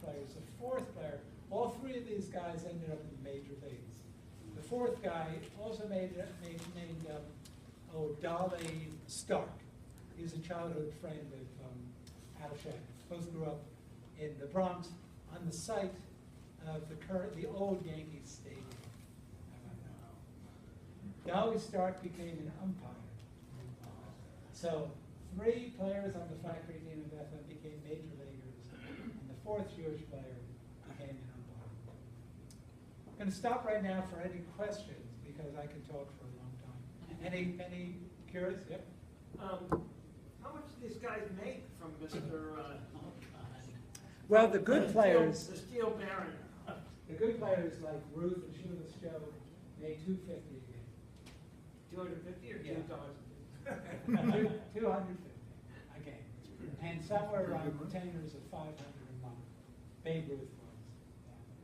players. The fourth player, all three of these guys ended up in the major leagues. The fourth guy also named Dolly Stark. He's a childhood friend of Al Shank. Both grew up in the Bronx on the site of the old Yankee Stadium. Dolly Stark became an umpire. So 3 players on the factory team in Bethlehem became major leaguers, and the 4th Jewish player became an umpire. I'm going to stop right now for any questions because I can talk for a long time. Any curious? Yep. How much do these guys make from Mr. Well, the good players, the Steel Baron? the good players like Ruth and Shoeless Joe made $250 a game. 250 or Yeah. 2,000? 250 a game. And somewhere around retainers of 500 a month. Babe Ruth was.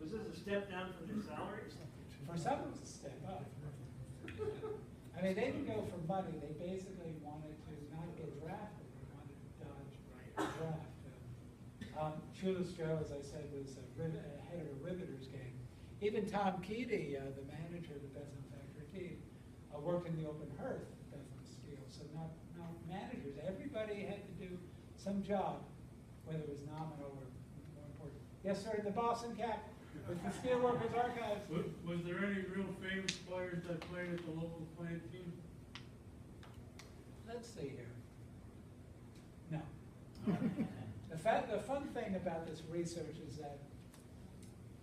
Was this a step down from their salaries? For some, it was a step up. I mean, they didn't go for money. They basically wanted to not get drafted. They wanted to dodge the draft. Shoeless Joe, as I said, was head of a Riveters game. Even Tom Keady, the manager of the Bethlehem factory team, worked in the open hearth at Bethlehem Steel. So not managers. Everybody had to do some job, whether it was nominal or more important. Yes, sir, the Boston Cap with the Steelworkers Archives. Was there any real famous players that played at the local plant team? Let's see here. No. The fun thing about this research is that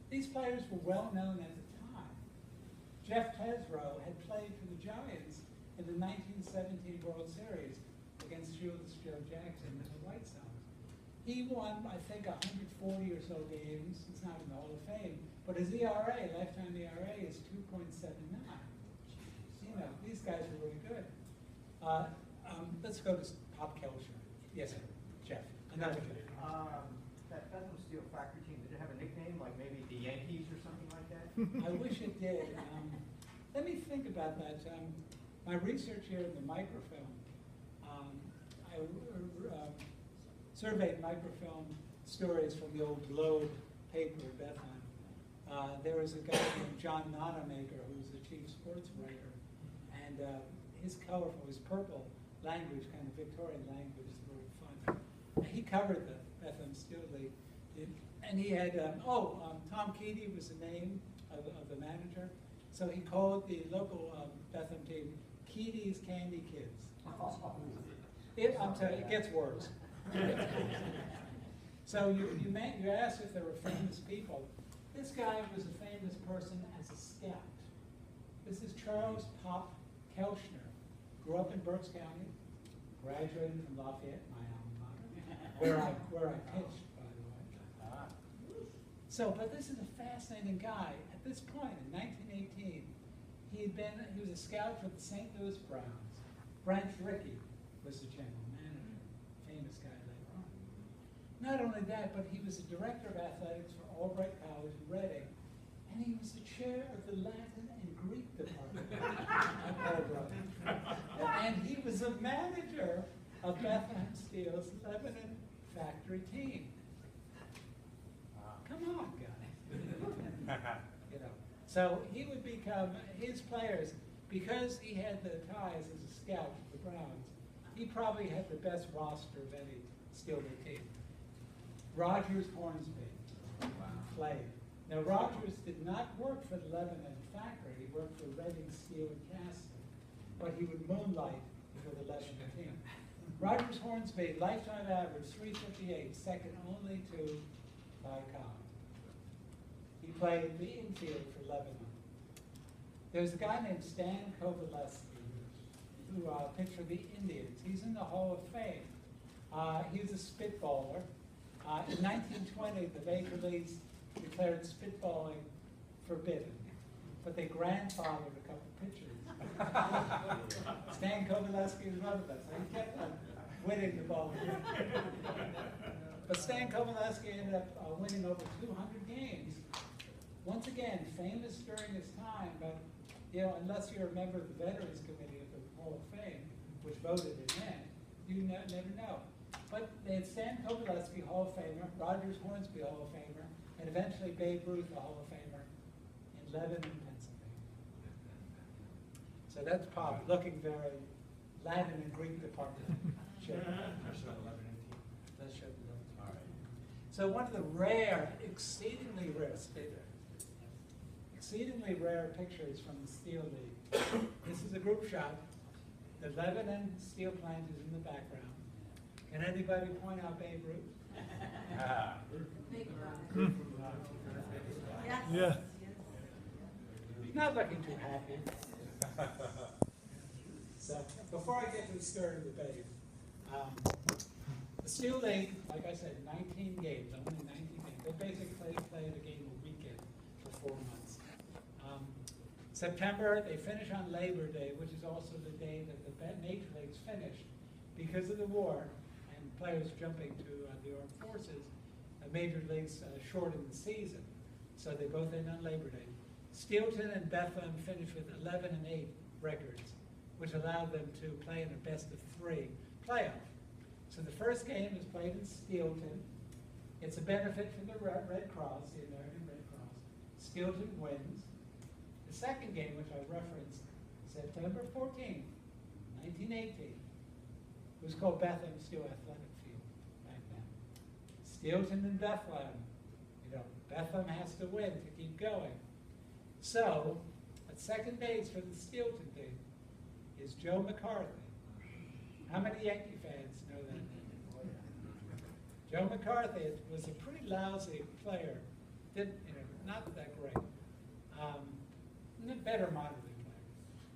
these players were well known at the time. Jeff Tesreau had played for the Giants in the 1917 World Series against Shoeless Joe Jackson and the White Sox. He won, I think, 140 or so games. It's not in the Hall of Fame, but his ERA, lifetime ERA, is 2.79. You know, these guys are really good. Let's go to pop culture. Yes, sir. Jeff. Another Jeff. That Bethlehem Steel factory team, did it have a nickname, like maybe the Yankees or something like that? I wish it did. Let me think about that. My research here in the microfilm, I surveyed microfilm stories from the old Globe paper at Bethlehem. There was a guy named John Nonamaker who was the chief sports writer, and his colorful, his purple language, kind of Victorian language, is very fun. He covered the Bethlehem Steel League, and he had, Tom Keady was the name of the manager, so he called the local Bethlehem team Keady's Candy Kids. I'm telling you, it gets worse. So you asked if there were famous people. This guy was a famous person as a scout. This is Charles Pop Kelchner. Grew up in Berks County, graduated from Lafayette, my alma mater, where I pitched, by the way. So, but this is a fascinating guy. At this point, in 1918, he was a scout for the St. Louis Browns. Branch Rickey was the general manager, famous guy later on. Not only that, but he was the director of athletics for Albright College in Reading, and he was the chair of the Latin and Greek department at Albright. And he was a manager of Bethlehem Steel's Lebanon factory team. Come on, guys. You know. So he would become, his players, because he had the ties as a scout for the Browns, he probably had the best roster of any Steelman team. Rogers Hornsby played. Now Rogers did not work for the Lebanon factory, he worked for Reading Steel and Casting, but he would moonlight for the Lebanon team. Rogers Hornsby, lifetime average 358, second only to Ty Cobb. He played the infield for Lebanon. There's a guy named Stan Kovaleski who pitched for the Indians. He's in the Hall of Fame. He was a spitballer. In 1920, the Major Leagues declared spitballing forbidden, but they grandfathered a couple pitchers. Stan Kovaleski was one of them, so he kept on winning the ball. But Stan Kovaleski ended up winning over 200 games. Once again, famous during his time, but you know, unless you're a member of the Veterans Committee of the Hall of Fame, which voted him in, you never know. But they had Stan Kowalski, Hall of Famer, Rogers Hornsby, Hall of Famer, and eventually Babe Ruth, a Hall of Famer, in Lebanon, Pennsylvania. So that's Pop, looking very Latin and Greek department. Sure. Let's show 11 and 18. Let's show the numbers. All right. So one of the rare, exceedingly rare pictures from the Steel League. This is a group shot. The Lebanon Steel plant is in the background. Can anybody point out Babe Ruth? Yeah. Not looking too happy. So before I get to the story of the Babe, the Steel League, like I said, 19 games, only 19 games. They basically played a game a weekend for 4 months. September, they finish on Labor Day, which is also the day that the major leagues finished. Because of the war and players jumping to the armed forces, the major leagues shortened the season. So they both end on Labor Day. Steelton and Bethlehem finished with 11 and 8 records, which allowed them to play in a best-of-3 playoff. So the first game is played in Steelton. It's a benefit from the Red Cross, the American Red Cross. Steelton wins. The second game, which I referenced, September 14, 1918, was called Bethlehem Steel Athletic Field back then. Steelton and Bethlehem. Bethlehem has to win to keep going. So, at second base for the Steelton team is Joe McCarthy. How many Yankee fans know that name? Joe McCarthy was a pretty lousy player. Not that great. Better minor league player.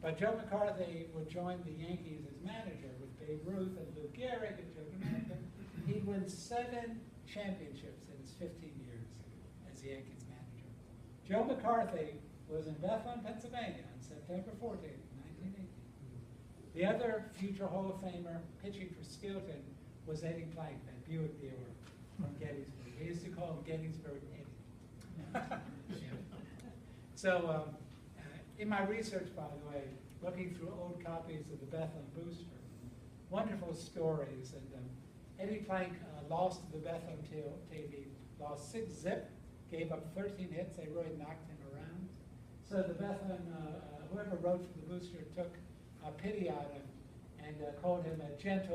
But Joe McCarthy would join the Yankees as manager with Babe Ruth and Lou Gehrig and Joe Gehman. He'd win 7 championships in his 15 years as the Yankees manager. Joe McCarthy was in Bethlehem, Pennsylvania on September 14, 1918. The other future Hall of Famer pitching for Steelton was Eddie Plank, that Buick dealer from Gettysburg. They used to call him Gettysburg Eddie. So, in my research, by the way, looking through old copies of the Bethlehem Booster, wonderful stories. And Eddie Plank lost to the Bethlehem team. He lost 6-zip, gave up 13 hits. They really knocked him around. So the Bethlehem, whoever wrote for the Booster took pity on him and called him a gentle